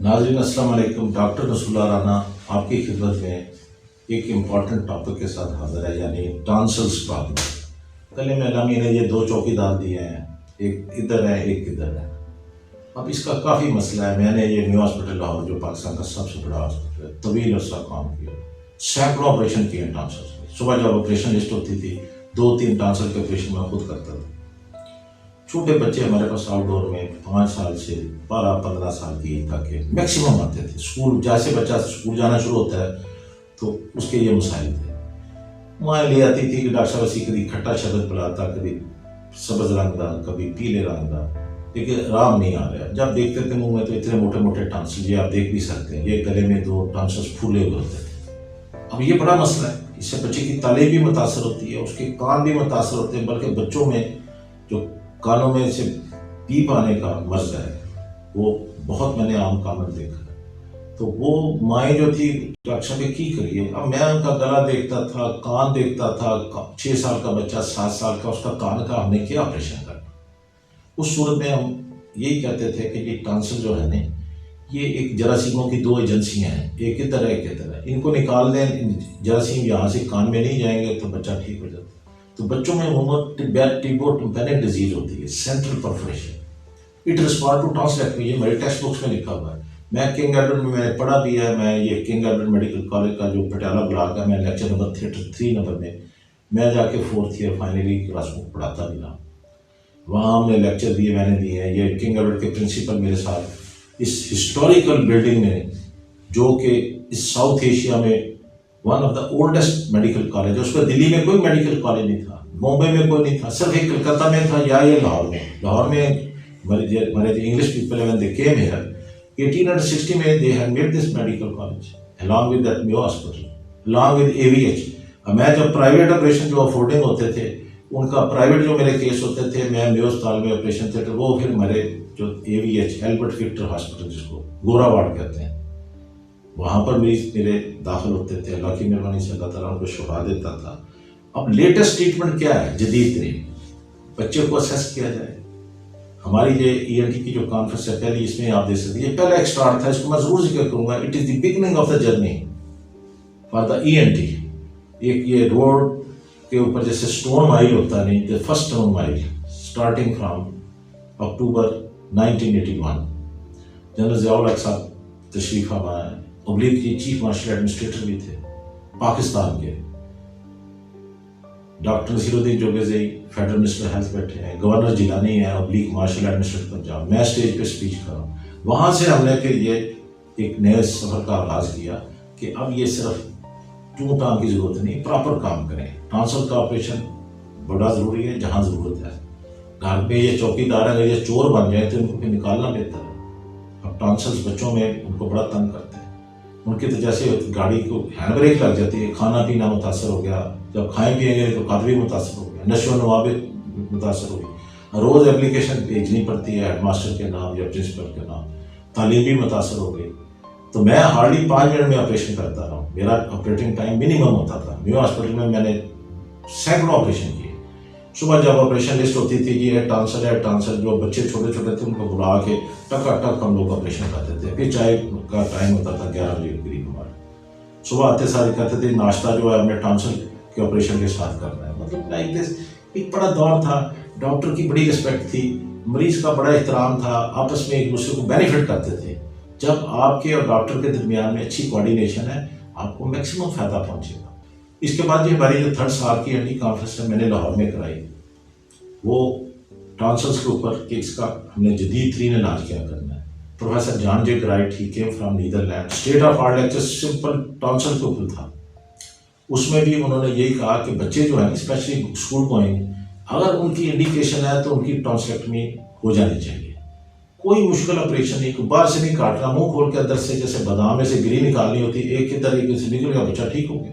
ناظرین السلام علیکم، ڈاکٹر نصر اللہ رانا آپ کی خدمت میں ایک امپورٹنٹ ٹاپک کے ساتھ حاضر ہے، یعنی ٹانسلس پرابلم۔ گلے میں علامہ نے یہ دو چوکیدار دیے ہیں، ایک ادھر ہے ایک ادھر ہے۔ اب اس کا کافی مسئلہ ہے۔ میں نے یہ نیو ہاسپٹل لاہور جو پاکستان کا سب سے بڑا ہاسپٹل ہے، طویل عرصہ کام کیا، سینکڑوں آپریشن کیے ہیں ٹانسلس کے۔ صبح جب آپریشن لسٹ ہوتی تھی 2-3 ٹانسل کے آپریشن میں خود کرتا تھا۔ چھوٹے بچے ہمارے پاس آؤٹ ڈور میں 5 سال سے 12-15 سال کی ایج تک کے میکسیمم آتے تھے۔ اسکول جیسے بچہ اسکول جانا شروع ہوتا ہے تو اس کے یہ مسائل تھے۔ مائیں لے آتی تھی کہ ڈاکٹر صاحب اسی کبھی کھٹا شربت پلاتا، کبھی سبز رنگ دا، کبھی پیلے رنگ دا، لیکن آرام نہیں آ رہا۔ جب دیکھتے تھے منہ میں تو اتنے موٹے موٹے ٹانسل، یہ آپ دیکھ بھی سکتے ہیں، یہ گلے میں 2 ٹانسلس پھولے ہوئے ہوتے تھے۔ اب یہ بڑا مسئلہ ہے، اس سے بچے کی تعلیم بھی متاثر ہوتی ہے، اس کے کان بھی متاثر ہوتے ہیں، بلکہ بچوں میں جو کانوں میں سے پیپ آنے کا مرض ہے وہ بہت میں نے عام کامن دیکھا ہے۔ تو وہ مائیں جو تھی ڈاکٹر صاحب کی کریے، اب میں ان کا گلا دیکھتا تھا، کان دیکھتا تھا، 6 سال کا بچہ 7 سال کا، اس کا کان کا ہم نے کیا آپریشن کرنا۔ اس صورت میں ہم یہی کہتے تھے کہ یہ ٹانسل جو ہے نا، یہ ایک جراثیموں کی 2 ایجنسیاں ہیں، ایک ادھر ہے ایک ادھر ہے، ان کو نکال دیں، جراثیم یہاں سے کان میں نہیں جائیں گے تو بچہ ٹھیک ہو جاتا ہے۔ تو بچوں میں ٹیمپینک ڈیزیز ہوتی ہے، سینٹرل پرفوریشن، اٹ ریسپونڈ ٹو ٹانسلیکٹمی، یہ میرے ٹیکسٹ بکس میں لکھا ہوا ہے۔ میں کنگ ایڈورڈ میں نے پڑھا بھی ہے، میں یہ کنگ ایڈورڈ میڈیکل کالج کا جو پٹیالہ بلاک ہے، میں لیکچر نمبر 3 نمبر میں جا کے 4th ایئر فائنلی کلاس کو پڑھاتا بھی رہا۔ وہاں ہم نے لیکچر دیے، میں نے دیے ہیں۔ یہ کنگ ایڈورڈ کے پرنسپل میرے ساتھ اس ہسٹوریکل بلڈنگ میں، جو کہ اس ساؤتھ ایشیا میں one of the oldest medical college, اس پہ دلی میں کوئی میڈیکل کالج نہیں تھا، بامبے میں کوئی نہیں تھا، صرف ایک کلکتہ میں تھا یا یہ لاہور میں ہمارے English people when they came here 1860 میں they had made this medical college along with that Mayo Hospital along with AVH۔ میں جب پرائیویٹ آپریشن جو افورڈنگ ہوتے تھے، ان کا پرائیویٹ جو میرے کیس ہوتے تھے، میں میو اسپتال میں آپریشن تھیٹر، وہ پھر میرے جو AVH ایلبرٹ فکٹر ہاسپٹل جس کو گورا وارڈ کہتے ہیں، وہاں پر میرے داخل ہوتے تھے۔ اللہ کی مہربانی سے اللہ تعالیٰ ان کو شفا دیتا تھا۔ اب لیٹسٹ ٹریٹمنٹ کیا ہے؟ جدید ترین، بچے کو اسیس کیا جائے۔ ہماری یہ ENT کی جو کانفرنس ہے پہلی، اس میں آپ دیکھ سکتے ہیں، یہ پہلا ایک سٹارٹ تھا، اس کو میں ضرور ذکر کروں گا۔ It is the beginning of the journey for the ENT۔ ایک یہ روڈ کے اوپر جیسے اسٹون مائل ہوتا ہے، نہیں، فرسٹ اسٹون مائل starting from October 1981۔ General Zia الحق صاحب تشریف فرما ہے، ابلیغ کی چیف مارشل ایڈمنسٹریٹر بھی تھے پاکستان کے۔ ڈاکٹر نصیر الدین جوگیزئی فیڈرل منسٹر ہیلتھ بیٹھے ہیں، گورنر جیلانی ہے، ابلیغ مارشل ایڈمنسٹریٹر پنجاب، میں اسٹیج پہ اسپیچ کر رہا ہوں۔ وہاں سے ہم نے پھر یہ ایک نئے سفر کا آغاز کیا کہ اب یہ صرف ٹوں ٹانگ کی ضرورت نہیں، پراپر کام کریں۔ ٹانسل کا آپریشن بڑا ضروری ہے جہاں ضرورت ہے۔ گھر پہ یہ چوکیدار اگر یہ چور بن جائیں تو ان کو پھر نکالنا بہتر ہے۔ اب ٹانسلس بچوں میں ان کو بڑا تنگ کرتے ہیں، ان کی تو جیسے گاڑی کو ہینڈ بریک لگ جاتی ہے، کھانا پینا متاثر ہو گیا، جب کھائیں پیئیں گے تو قد بھی متاثر ہو گیا، نشو و نما بھی متاثر ہو گئی، روز اپلیکیشن بھیجنی پڑتی ہے ہیڈ ماسٹر کے نام یا پرنسپل کے نام، تعلیم بھی متاثر ہو گئی۔ تو میں ہارڈلی 5 منٹ میں آپریشن کرتا رہا ہوں، میرا آپریٹنگ ٹائم منیمم ہوتا تھا۔ میو ہاسپٹل میں نے سینکڑوں آپریشن کیے۔ صبح جب آپریشن لسٹ ہوتی تھی کہ یہ ٹانسل ہے، ٹانسل، جو بچے چھوٹے چھوٹے تھے ان کو بلا کے ٹکا ٹک ہم لوگ آپریشن کرتے تھے۔ پھر چائے کا ٹائم ہوتا تھا 11 بجے کے قریب ہمارا۔ صبح آتے سارے کہتے تھے ناشتہ جو ہے ہم نے ٹانسل کے آپریشن کے ساتھ کرنا ہے۔ مطلب لائک دس ایک بڑا دور تھا، ڈاکٹر کی بڑی رسپیکٹ تھی، مریض کا بڑا احترام تھا، آپس میں ایک دوسرے کو بینیفٹ کرتے تھے۔ جب آپ کے اور ڈاکٹر کے درمیان میں اچھی کوآرڈینیشن ہے، آپ کو میکسیمم فائدہ پہنچے گا۔ اس کے بعد یہ ہماری جو 3rd سال کی ENT کانفرنس ہے میں نے لاہور میں کرائی، وہ ٹانسلس کے اوپر کہ اس کا ہم نے جدید ترین علاج کیا کرنا ہے۔ Professor John J Grote, he came from Netherland, state of art lecture simple tonsil کے اوپر تھا۔ اس میں بھی انہوں نے یہی کہا کہ بچے جو ہیں اسپیشلی اسکول گوئنگ، اگر ان کی انڈیکیشن ہے تو ان کی ٹانسلیکٹمی ہو جانی چاہیے۔ کوئی مشکل آپریشن نہیں، کوئی باہر سے نہیں کاٹنا، منہ کھول کے اندر سے جیسے بادام میں سے گری نکالنی ہوتی، ایک ادھر ایک سے نکل گیا، بچہ ٹھیک ہو گیا۔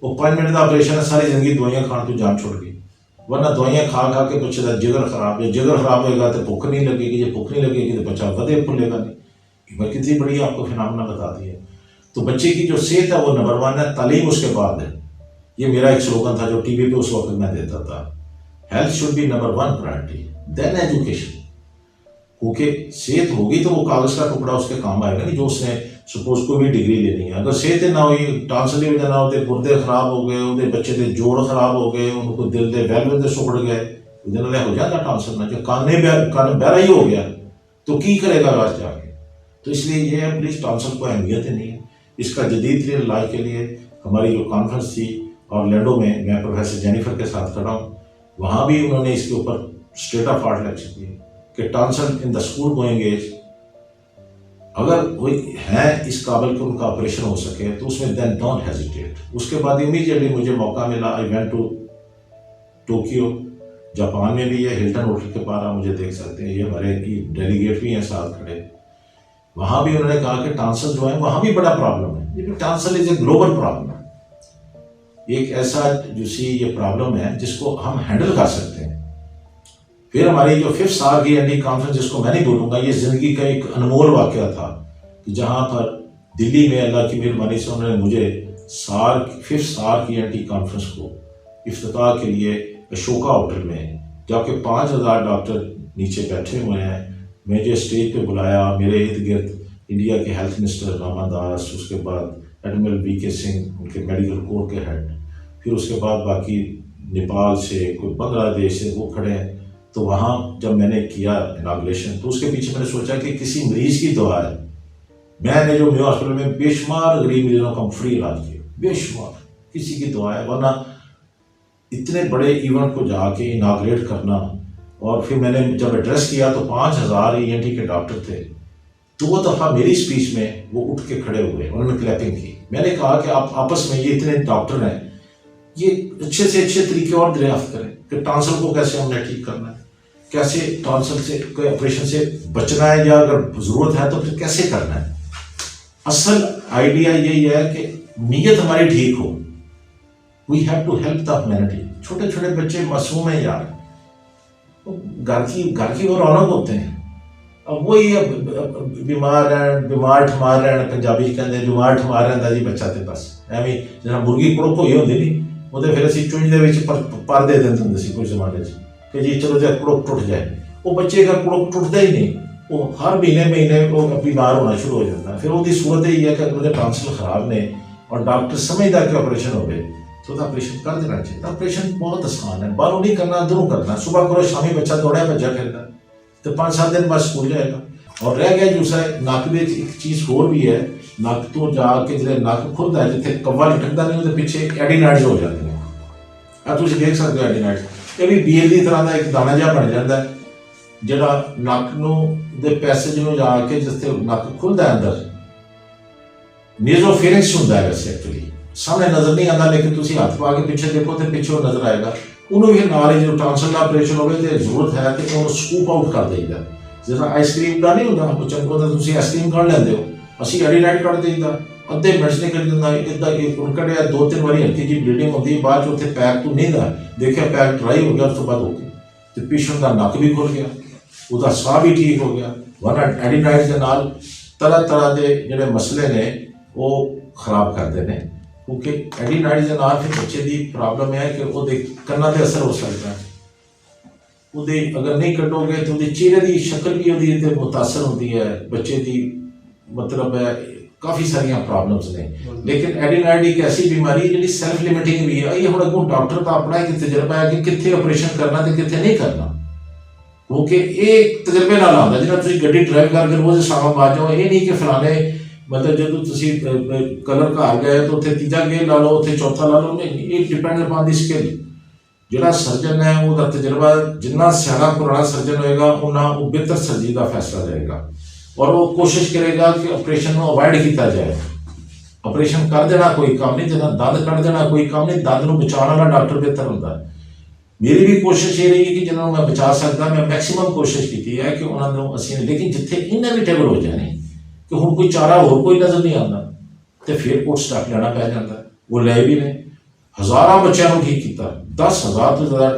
وہ 5 منٹ کا آپریشن ہے، ساری زندگی دوائیاں کھان تو جان چھوڑ گئی، ورنہ دوائیاں کھا کھا کے بچے کا جگر خراب ہے، جگر خراب ہوئے گا تو بھوک نہیں لگے گی، جب بھوک نہیں لگے گی تو بچہ ودے پھولے گا نہیں۔ میں کتنی بڑی آپ کو فنامنا بتا دی ہے۔ تو بچے کی جو صحت ہے وہ نمبر 1 ہے، تعلیم اس کے بعد ہے۔ یہ میرا ایک سلوگن تھا جو ٹی وی پہ اس وقت میں دیتا تھا، health should be number 1 priority, then education. کیونکہ صحت ہوگی تو وہ کاغذ کا ٹکڑا اس کے کام آئے گا نہیں، جو اس نے سپوز کوئی بھی ڈگری لینی ہے. اگر صحت نہ ہوئی، ٹانسل کی وجہ نہ ہوتے گردے خراب ہو گئے، ان بچے کے جوڑ خراب ہو گئے، ان کو دل دے ویلوے دے سکڑ گئے، ادھر ہو جاتا ٹانسل نہ. جب کان بہرا ہی ہو گیا تو کی کرے گا آج جا کے. تو اس لیے یہ ہے پلیز، ٹانسل کو اہمیت ہی نہیں ہے. اس کا جدید ترین علاج کے لیے ہماری جو کانفرنس تھی اورلینڈو میں پروفیسر جینیفر کے ساتھ کھڑا ہوں، وہاں بھی انہوں نے اس کے اوپر اسٹیٹ آف آرٹ لیکچر دی کہ ٹانسل ان دا اسکول گوئنگ ایج اگر کوئی ہے اس قابل کہ ان کا آپریشن ہو سکے تو اس میں دین ڈونٹ ہیزیٹیٹ. اس کے بعد امیڈیٹلی مجھے موقع ملا، I went to Tokyo, Japan میں بھی ہے، ہلٹن ہوٹل کے پارا مجھے دیکھ سکتے ہیں، یہ ہمارے ڈیلیگیٹ بھی ہیں ساتھ کھڑے. وہاں بھی انہوں نے کہا کہ ٹانسل جو ہے وہاں بھی بڑا پرابلم ہے، لیکن ٹانسل از اے گلوبل پرابلم، ایک ایسا یہ پرابلم ہے جس کو ہم ہینڈل کر سکتے ہیں. پھر ہماری جو 5 سال کی اینڈی کانفرنس، جس کو میں نہیں بھولوں گا، یہ زندگی کا ایک انمول واقعہ تھا کہ جہاں پر دلی میں اللہ کی مہربانی سے انہوں نے مجھے 5 سال کی اینٹی کانفرنس کو افتتاح کے لیے اشوکا ہوٹل میں، جبکہ 5000 ڈاکٹر نیچے بیٹھے ہوئے ہیں، مجھے اسٹیج پہ بلایا. میرے ارد گرد انڈیا کے ہیلتھ منسٹر راما داس، اس کے بعد ایڈمرل وی کے سنگھ ان کے میڈیکل کور کے ہیڈ، پھر اس کے بعد باقی نیپال سے، کوئی بنگلہ دیش سے، وہ کھڑے ہیں. تو وہاں جب میں نے کیا اناگوریشن تو اس کے پیچھے میں نے سوچا کہ کسی مریض کی دعا ہے. میں نے جو میو ہاسپٹل میں بے شمار غریب مریضوں کا فری علاج کیا، بے شمار کسی کی دعا ہے. ورنہ اتنے بڑے ایونٹ کو جا کے اناگریٹ کرنا، اور پھر میں نے جب ایڈریس کیا تو 5000 ENT کے ڈاکٹر تھے. 2 دفعہ میری اسپیچ میں وہ اٹھ کے کھڑے ہوئے، انہوں نے کلیپنگ کی. میں نے کہا کہ آپ آپس میں یہ اتنے ڈاکٹر ہیں، یہ اچھے سے اچھے طریقے اور دریافت کریں کہ ٹانسل کو کیسے ہم نے ٹھیک کرنا ہے، کیسے ٹانسل سے کوئی آپریشن سے بچنا ہے، یا اگر ضرورت ہے تو پھر کیسے کرنا ہے. اصل آئیڈیا یہی ہے کہ نیت ہماری ٹھیک ہو. We have to help the humanity. چھوٹے چھوٹے بچے معصوم ہیں یار، گھر کی وہ رونق ہوتے ہیں. اب وہی بیمار ٹھمار رہنا، پنجابی کہتے ہیں بیمار ٹھمار رہتا جی بچہ تے بس ایویں جہاں مرغی کڑک ہوئی ہوتی نہیں، وہ تو پھر اسی چونج دے پر دے دیں ہوں سی کچھ زمانے کہ جی چلو جی کڑک ٹوٹ جائے. وہ بچے کا کڑک ٹوٹتا ہی نہیں، وہ ہر مہینے وہ بیمار ہونا شروع ہو جاتا ہے. پھر وہ صورت یہ ہے کہ اگر ٹانسل خراب نے اور ڈاکٹر سمجھتا کہ آپریشن ہو گئے تو آپریشن کر دینا چاہیے. آپریشن بہت آسان ہے، باہروں نہیں کرنا، اندروں کرنا. صبح کرو شامی بچہ دوڑا بچہ پھرتا تو 5-7 دن بعد سکول جائے گا. اور رہ گیا دوسرا نک میں ایک چیز اور بھی ہے، نک تو جا کے جب نک کھلتا ہے جتنے کوا لٹکتا نہیں وہ پیچھے ایڈینائڈز ہو جاتے ہیں. اب تھی دیکھ سکتے ہو ایڈینائڈز، یہ بھی بیل کی طرح کا ایک دانا جہا بن جاتا ہے جہاں نک نو دے پیسج نو جا کے جس نک کھلتا ہے اندر نیزو فیرنکس ہوتا ہے. ویسے ایکچولی سامنے نظر نہیں آتا، لیکن تھی ہاتھ پا کے پیچھے دیکھو تو پیچھے وہ نظر آئے گا. انہوں بھی نال جو ٹانسل کا آپریشن ہوگی تو ضرورت ہے کہ انہوں سکوپ آؤٹ کر دے گا. جیسا آئس کریم کا نہیں ہوتا چنگو تو تھی آئس کریم کھڑ لیندے ہو، اسی ایڈینائڈ کر دیں گا ادھے منٹ نکل جاتا. ادھر کڑیا 2-3 بار ہلکی جی بلیڈنگ ہوتی ہے، بعد اتنے پیک تو نہیں گا دیکھا پیک ڈرائی ہو گیا، اس کے بعد ہو گئی تو پیشنٹ کا نک بھی کھل گیا، وہ ساہ بھی ٹھیک ہو گیا. ورنہ ایڈینائڈ کے نال طرح کے جڑے مسئلے نے وہ خراب کرتے ہیں. کیونکہ ایڈینائڈ کے نال پھر بچے کی پرابلم ہے کہ وہ کنا تے اثر ہو سکتا ہے. وہ اگر نہیں کٹو گے تو چہرے کی شکل بھی وہ متاثر ہوتی ہے بچے کی، مطلب ہے کافی ساریا پرابلمس نے. لیکن ایڈینائڈ ایک ایسی بیماری ہے جی سیلف لمیٹنگ بھی ہے. یہ ہوں اگوں ڈاکٹر کا اپنا ایک تجربہ ہے کہ کتنے آپریشن کرنا تو کتنے نہیں کرنا، کیونکہ یہ تجربے نال آتا. جہاں تھی گڈی ڈرائیو کر کے روز شام آ جاؤ، یہ نہیں کہ فلانے مطلب جب تھی کلر گھر گئے تو اتنے تیجا گیئر لا لو، اتنے چوتھا لا لو. نہیں، یہ ڈپینڈ اپان دی اسکل. جہاں سرجن ہے وہ تجربہ جنہ سیاح پرانا سرجن ہوئے گا انہیں وہ بہتر سرجری کا فیصلہ لے گا، اور وہ کوشش کرے گا کہ آپریشن کو اوائڈ کیا جائے. آپریشن کر دینا کوئی کام نہیں، جنہیں دند کٹ دینا کوئی کام نہیں. دند کو بچاؤ والا ڈاکٹر بہتر ہوتا ہے. میری بھی کوشش یہ رہی ہے کہ جنہوں میں بچا سکتا میں میکسیمم کوشش کی ہے کہ انہوں نے اسی. لیکن جتنے انیویٹیبل ہو جائے کہ ہوں کوئی چارہ ہو کوئی نظر نہیں آتا تو پھر کوٹ سٹاپ لینا پی جاتا ہے. وہ لے بھی نہیں. ہزاروں بچوں کو ٹھیک کیا، 10,000 تو زیادہ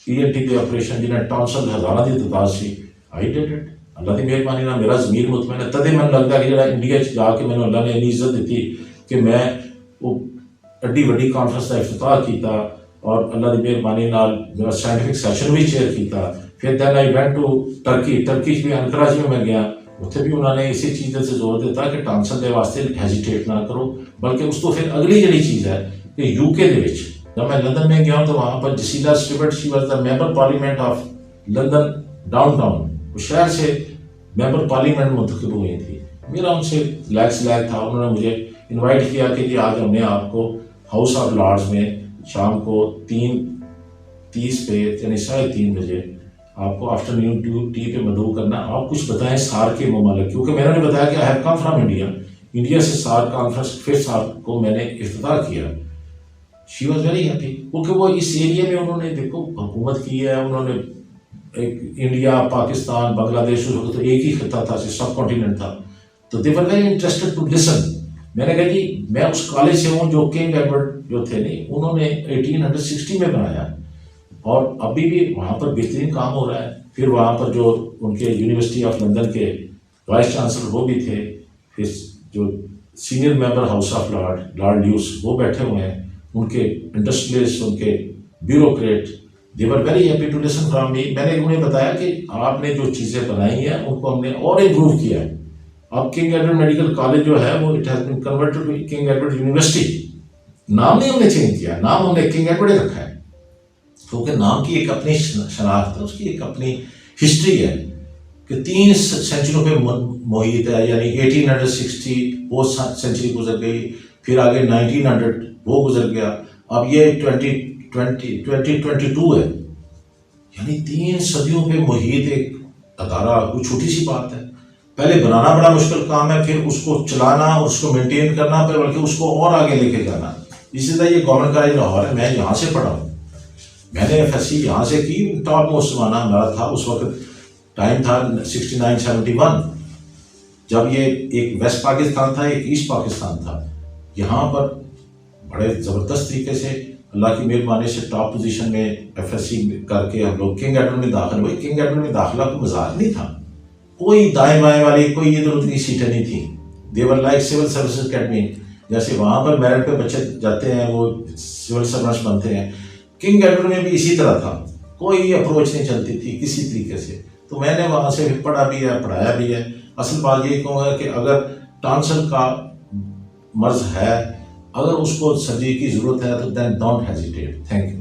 ENT کے آپریشن جنہیں ٹانسل ہزاروں کی تعداد سی. I did it. اللہ کی مہربانی نہ میرا ضمیر مطمئن ہے. تدے میں لگتا ہے کہ جہاں انڈیا جا کے میں اللہ نے اینی عزت دیتی کہ میں وہ ایڈی وڈی کانفرنس کا افتتاح کیا، اور اللہ کی مہربانی نال میرا سائنٹیفک سیشن بھی چیئر کیا. پھر دین آئی وینٹ ٹو ٹرکی بھی کراچی میں گیا، اتنے بھی انہوں نے اسی چیز سے زور دیتا کہ ٹانسل دے واسطے ہیزیٹیٹ نہ کرو، بلکہ اس کو پھر اگلی جڑی چیز ہے کہ یو کے دے وچ جب میں لندن میں گیا ہوں تو وہاں پر جسیلا Stewart she was the member parliament of London downtown ٹاؤن، اس شہر سے ممبر پارلیمنٹ منتخب ہوئی تھی، میرا ان سے لیکس تھا، انہوں نے مجھے انوائٹ کیا کہ جی آج ہم نے آپ کو ہاؤس آف لارڈز میں شام کو 3:30 پہ یعنی 3:30 بجے آپ کو آفٹر نون ٹی پہ مدعو کرنا، آپ کچھ بتائیں سار کے ممالک، کیونکہ میں نے بتایا کہ I have come from India سے سار کانفرنس 5 سال کو میں نے افتتاح کیا. شی واز ویری ہیپی، کیونکہ وہ اس ایریے میں انہوں نے دیکھو حکومت کی ہے، انہوں نے ایک انڈیا پاکستان بنگلہ دیش اس وقت تو ایک ہی خطہ تھا، سب کانٹیننٹ تھا، تو they were very interested to listen. میں نے کہا جی میں اس کالج سے ہوں جو کنگ ایڈورڈ جو تھے نہیں انہوں نے 1860 میں بنایا، اور ابھی بھی وہاں پر بہترین کام ہو رہا ہے. پھر وہاں پر جو ان کے یونیورسٹی آف لندن کے وائس چانسلر وہ بھی تھے، پھر جو senior member house of lord Lewis وہ بیٹھے ہوئے ہیں، ان کے انڈسٹریلسٹ، ان کے bureaucrat, they were very happy to listen from me. میں نے انہیں بتایا کہ آپ نے جو چیزیں بنائی ہیں ان کو ہم نے اور امپروو کیا ہے. اب کنگ ایڈورڈ میڈیکل کالج جو ہے وہ it has been converted to King Edward university. نام نہیں ہم نے چینج کیا، نام ہم نے کنگ ایڈورڈ ہی رکھا ہے، کیونکہ نام کی ایک اپنی شناخت ہے، اس کی ایک اپنی ہسٹری ہے کہ 3 سینچریوں پہ محیط ہے. یعنی 1860 وہ سینچری گزر گئی، پھر آگے 1900 وہ گزر گیا، اب یہ 2022 ہے. یعنی 3 صدیوں پہ محیط ایک ادارہ کوئی چھوٹی سی بات ہے. پہلے بنانا بڑا مشکل کام ہے، پھر اس کو چلانا اور اس کو مینٹین کرنا، پھر بلکہ اس کو اور آگے لے کے جانا. اسی طرح یہ گورنمنٹ کالج لاہور ہے، میں یہاں سے پڑھا ہوں، میں نے ایف ایس سی یہاں سے کی. ٹاپ موسٹ زمانہ ہمارا تھا اس وقت، ٹائم تھا 69-71، جب یہ ایک ویسٹ پاکستان تھا ایک ایسٹ پاکستان تھا. یہاں پر بڑے زبردست طریقے سے اللہ کی مہربانی سے ٹاپ پوزیشن میں ایف ایس سی کر کے ہم لوگ کنگ ایڈورڈ میں داخل ہوئے. کنگ ایڈورڈ میں داخلہ کوئی مذاق نہیں تھا، کوئی دائیں بائیں والی کوئی ادھر ادھر کی سیٹیں نہیں تھیں. دیور لائک سول سروسز اکیڈمی، جیسے وہاں پر میرٹ پہ بچے جاتے ہیں وہ سول سروس بنتے ہیں، کنگ ایڈورڈ میں بھی اسی طرح تھا، کوئی اپروچ نہیں چلتی تھی کسی طریقے سے. تو میں نے وہاں سے پڑھا بھی ہے، پڑھایا بھی ہے. اصل بات یہ کہوں گا کہ اگر ٹانسل کا مرض ہے، اگر اس کو سرجری کی ضرورت ہے تو دین ڈونٹ ہیزیٹیٹ. Thank you.